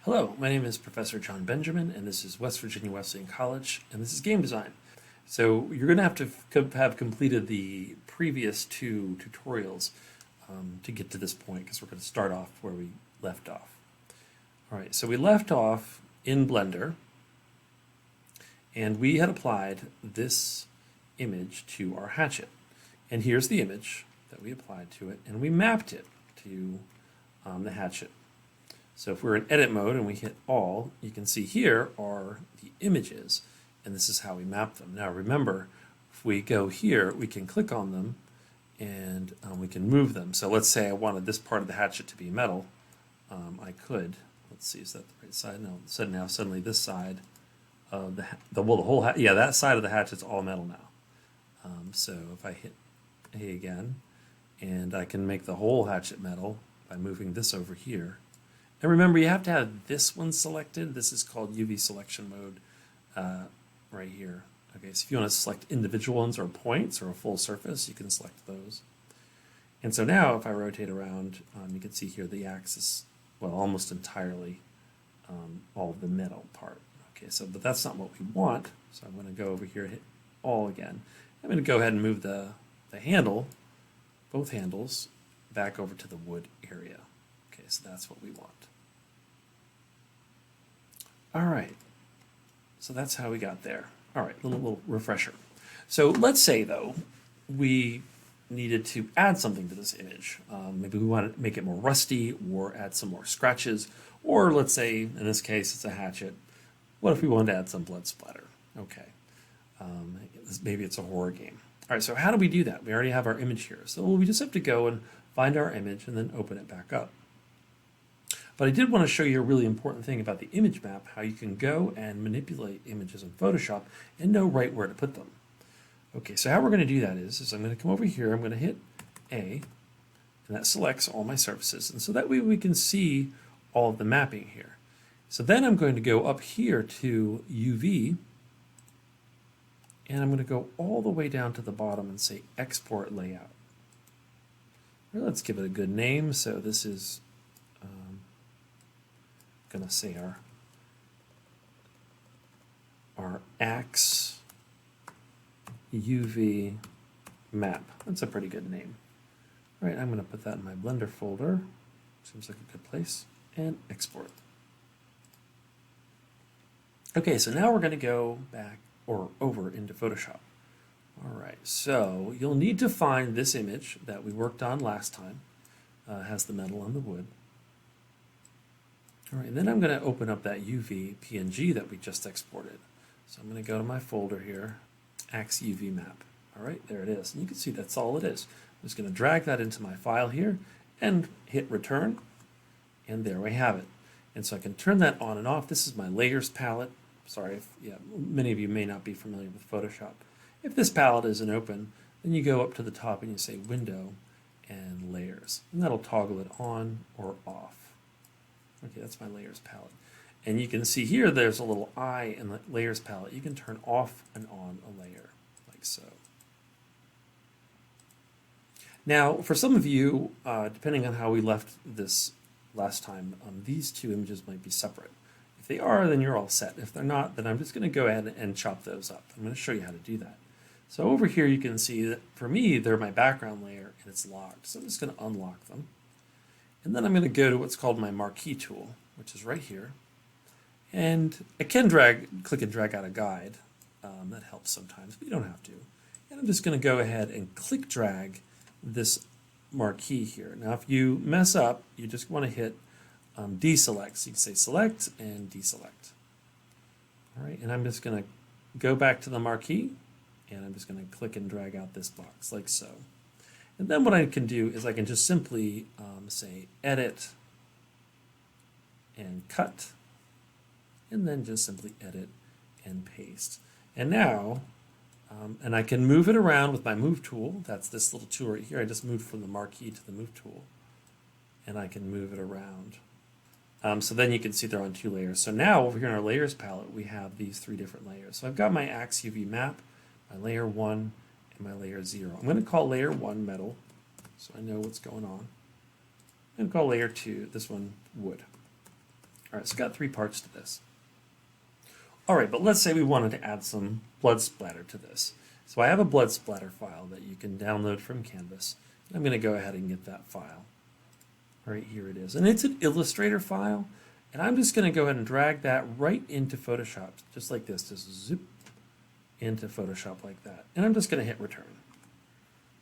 Hello, my name is Professor John Benjamin, and this is West Virginia Wesleyan College, and this is game design. So you're going to have completed the previous two tutorials to get to this point, because we're going to start off where we left off. All right, so we left off in Blender, and we had applied this image to our hatchet. And here's the image that we applied to it, and we mapped it to the hatchet. So if we're in edit mode and we hit all, you can see here are the images, and this is how we map them. Now remember, if we go here, we can click on them and we can move them. So let's say I wanted this part of the hatchet to be metal. I could. Let's see, is that the right side? No, suddenly this side of the whole that side of the hatchet's all metal now. So if I hit A again, and I can make the whole hatchet metal by moving this over here. And remember, you have to have this one selected. This is called UV selection mode right here. Okay, so if you want to select individual ones or points or a full surface, you can select those. And so now if I rotate around, you can see here the axis, well, almost entirely all of the metal part. Okay, so but that's not what we want. So I'm going to go over here and hit all again. I'm going to go ahead and move the handle, both handles, back over to the wood area. Okay, so that's what we want. All right, so that's how we got there. All right, little refresher. So let's say, though, we needed to add something to this image. Maybe we want to make it more rusty or add some more scratches. Or let's say, in this case, it's a hatchet. What if we wanted to add some blood splatter? Okay, maybe it's a horror game. All right, so how do we do that? We already have our image here. So we just have to go and find our image and then open it back up. But I did want to show you a really important thing about the image map, how you can go and manipulate images in Photoshop and know right where to put them. Okay, so how we're going to do that is I'm going to come over here, I'm going to hit A, and that selects all my surfaces. And so that way we can see all of the mapping here. So then I'm going to go up here to UV, and I'm going to go all the way down to the bottom and say Export Layout. Well, let's give it a good name. So this is going to say our axe UV map. That's a pretty good name. All right, I'm going to put that in my Blender folder. Seems like a good place. And export. Okay, so now we're going to go back or over into Photoshop. All right, so you'll need to find this image that we worked on last time. Has the metal and the wood. All right, and then I'm going to open up that UV PNG that we just exported. So I'm going to go to my folder here, Axe UV map. All right, there it is. And you can see that's all it is. I'm just going to drag that into my file here and hit return. And there we have it. And so I can turn that on and off. This is my layers palette. Sorry, many of you may not be familiar with Photoshop. If this palette isn't open, then you go up to the top and you say Window and Layers. And that'll toggle it on or off. Okay, that's my layers palette. And you can see here there's a little eye in the layers palette. You can turn off and on a layer, like so. Now, for some of you, depending on how we left this last time, these two images might be separate. If they are, then you're all set. If they're not, then I'm just going to go ahead and chop those up. I'm going to show you how to do that. So over here you can see that for me, they're my background layer and it's locked. So I'm just going to unlock them. And then I'm going to go to what's called my Marquee tool, which is right here. And I can click and drag out a guide. That helps sometimes, but you don't have to. And I'm just going to go ahead and click drag this marquee here. Now, if you mess up, you just want to hit deselect. So you can say select and deselect. All right, and I'm just going to go back to the marquee, and I'm just going to click and drag out this box like so. And then what I can do is I can just simply say edit and cut, and then just simply edit and paste. And now, and I can move it around with my move tool. That's this little tool right here. I just moved from the marquee to the move tool, and I can move it around. So then you can see they're on two layers. So now over here in our layers palette, we have these three different layers. So I've got my Axe UV map, my layer 1, and my layer 0. I'm going to call layer 1 metal, so I know what's going on. I'm going to call layer 2, this one, wood. All right, so got 3 parts to this. All right, but let's say we wanted to add some blood splatter to this. So I have a blood splatter file that you can download from Canvas. I'm going to go ahead and get that file. All right, here it is. And it's an Illustrator file. And I'm just going to go ahead and drag that right into Photoshop, just like this. Just zip into Photoshop like that. And I'm just going to hit return.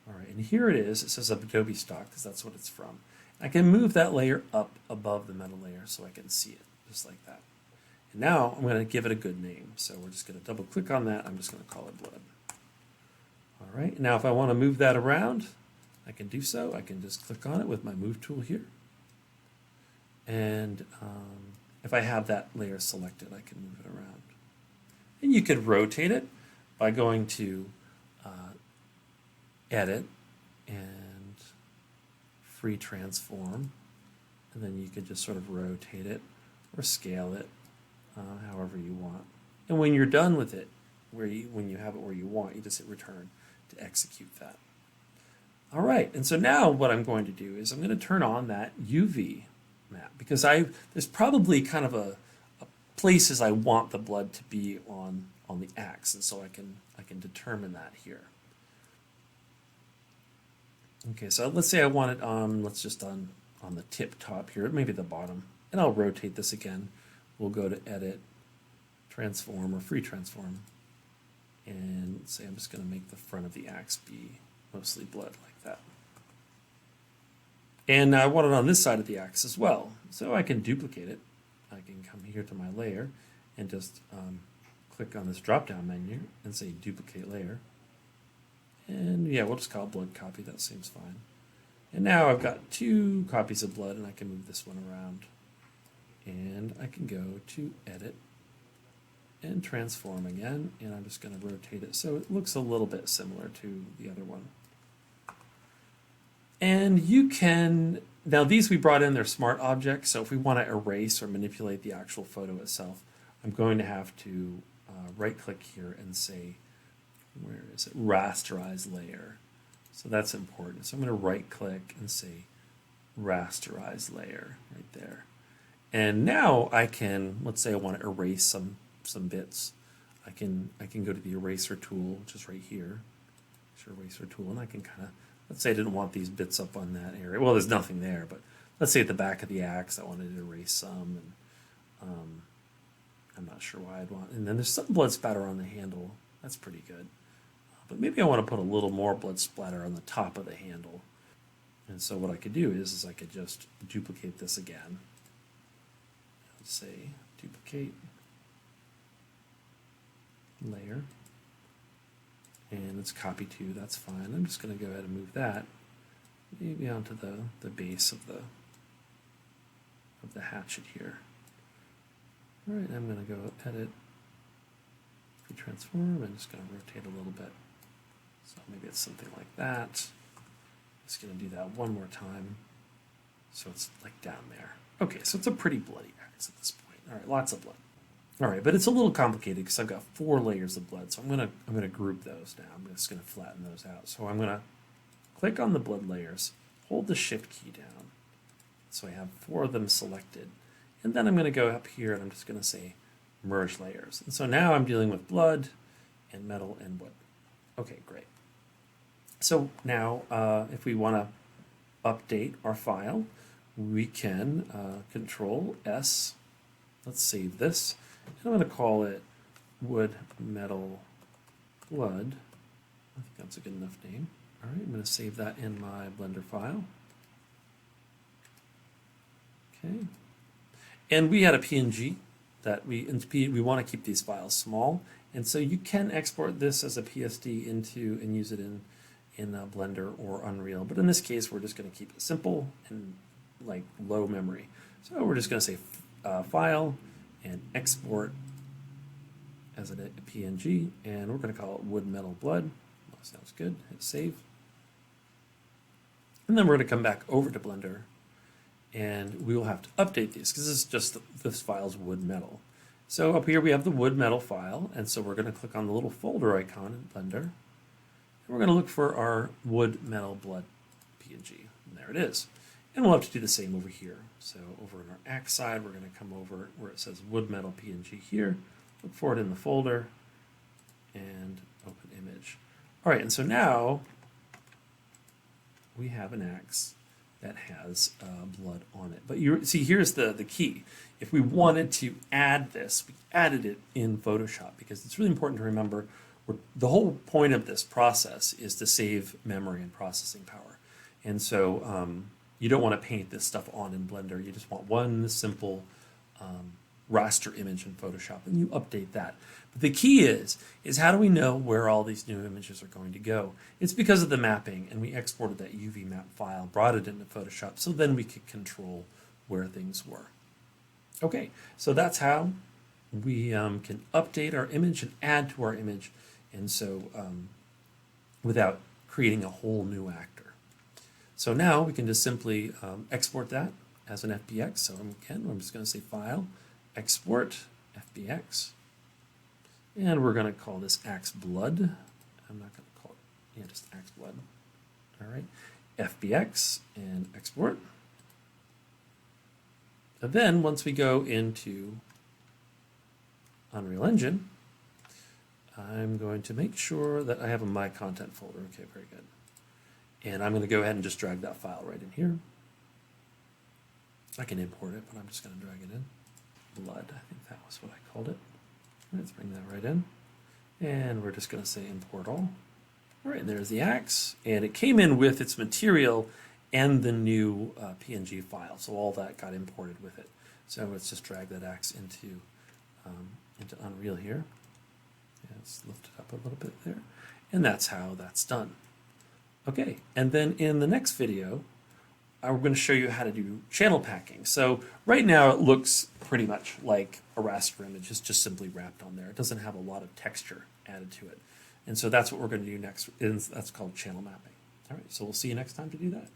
All right, and here it is. It says Adobe stock because that's what it's from. I can move that layer up above the metal layer so I can see it, just like that. And now I'm going to give it a good name. So we're just going to double click on that. I'm just going to call it blood. All right, now if I want to move that around, I can do so. I can just click on it with my move tool here. And if I have that layer selected, I can move it around. And you could rotate it by going to Edit and Free Transform. And then you could just sort of rotate it or scale it however you want. And when you're done with it, when you have it where you want, you just hit return to execute that. All right, and so now what I'm going to do is I'm going to turn on that UV map because there's probably kind of a places I want the blood to be on the axe, and so I can determine that here. Okay, so let's say I want it on, let's just on the tip top here, maybe the bottom, and I'll rotate this again. We'll go to Edit, Transform, or Free Transform, and say I'm just going to make the front of the axe be mostly blood like that. And I want it on this side of the axe as well, so I can duplicate it. I can come here to my layer and just click on this drop-down menu and say Duplicate Layer. And yeah, we'll just call it Blood Copy, that seems fine. And now I've got 2 copies of blood, and I can move this one around. And I can go to Edit and Transform again, and I'm just going to rotate it so it looks a little bit similar to the other one. And you can, now these we brought in, they're smart objects, so if we want to erase or manipulate the actual photo itself, I'm going to have to right-click here and say, where is it? Rasterize layer. So that's important. So I'm going to right-click and say Rasterize layer right there. And now I can, let's say I want to erase some bits. I can go to the eraser tool, which is right here. Eraser tool, and I can kind of, let's say I didn't want these bits up on that area. Well, there's nothing there, but let's say at the back of the axe I wanted to erase some, and I'm not sure why I'd want. And then there's some blood spatter on the handle. That's pretty good. But maybe I want to put a little more blood splatter on the top of the handle. And so what I could do is I could just duplicate this again. Let's say duplicate layer. And it's copy to, that's fine. I'm just going to go ahead and move that maybe onto the base of the hatchet here. All right, I'm going to go Edit, Transform, and just going to rotate a little bit. So maybe it's something like that. Just going to do that one more time. So it's like down there. Okay, so it's a pretty bloody axe at this point. All right, lots of blood. All right, but it's a little complicated because I've got 4 layers of blood, so I'm gonna group those now. I'm just gonna flatten those out. So I'm gonna click on the blood layers, hold the Shift key down, so I have 4 of them selected, and then I'm gonna go up here and I'm just gonna say Merge Layers. And so now I'm dealing with blood and metal and wood. Okay, great. So now if we want to update our file, we can Control S. Let's save this. I'm going to call it Wood Metal Blood. I think that's a good enough name. All right, I'm going to save that in my Blender file. Okay. And we had a PNG that we want to keep these files small, and so you can export this as a PSD into and use it in Blender or Unreal. But in this case, we're just going to keep it simple and like low memory. So we're just going to say File and Export as a PNG, and we're going to call it Wood Metal Blood. That sounds good. Hit Save. And then we're going to come back over to Blender, and we will have to update these because this is just this file's wood metal. So up here we have the wood metal file, and so we're going to click on the little folder icon in Blender, and we're going to look for our Wood Metal Blood PNG. And there it is. And we'll have to do the same over here. So over on our axe side, we're going to come over where it says wood metal PNG here, look for it in the folder, and open image. All right, and so now we have an axe that has blood on it. But you see, here's the key. If we wanted to add this, we added it in Photoshop because it's really important to remember the whole point of this process is to save memory and processing power. And so you don't want to paint this stuff on in Blender. You just want one simple raster image in Photoshop, and you update that. But the key is how do we know where all these new images are going to go? It's because of the mapping, and we exported that UV map file, brought it into Photoshop, so then we could control where things were. Okay, so that's how we can update our image and add to our image, and so without creating a whole new actor. So now we can just simply export that as an FBX. So again, I'm just going to say File, Export, FBX. And we're going to call this Axe Blood. I'm not going to call it, just Axe Blood. All right, FBX and export. And then once we go into Unreal Engine, I'm going to make sure that I have a My Content folder. Okay, very good. And I'm going to go ahead and just drag that file right in here. I can import it, but I'm just going to drag it in. Blood, I think that was what I called it. Let's bring that right in. And we're just going to say import all. All right, and there's the axe. And it came in with its material and the new PNG file. So all that got imported with it. So let's just drag that axe into Unreal here. Let's lift it up a little bit there. And that's how that's done. Okay, and then in the next video, we're going to show you how to do channel packing. So right now it looks pretty much like a raster image. It's just simply wrapped on there. It doesn't have a lot of texture added to it. And so that's what we're going to do next. That's called channel mapping. All right, so we'll see you next time to do that.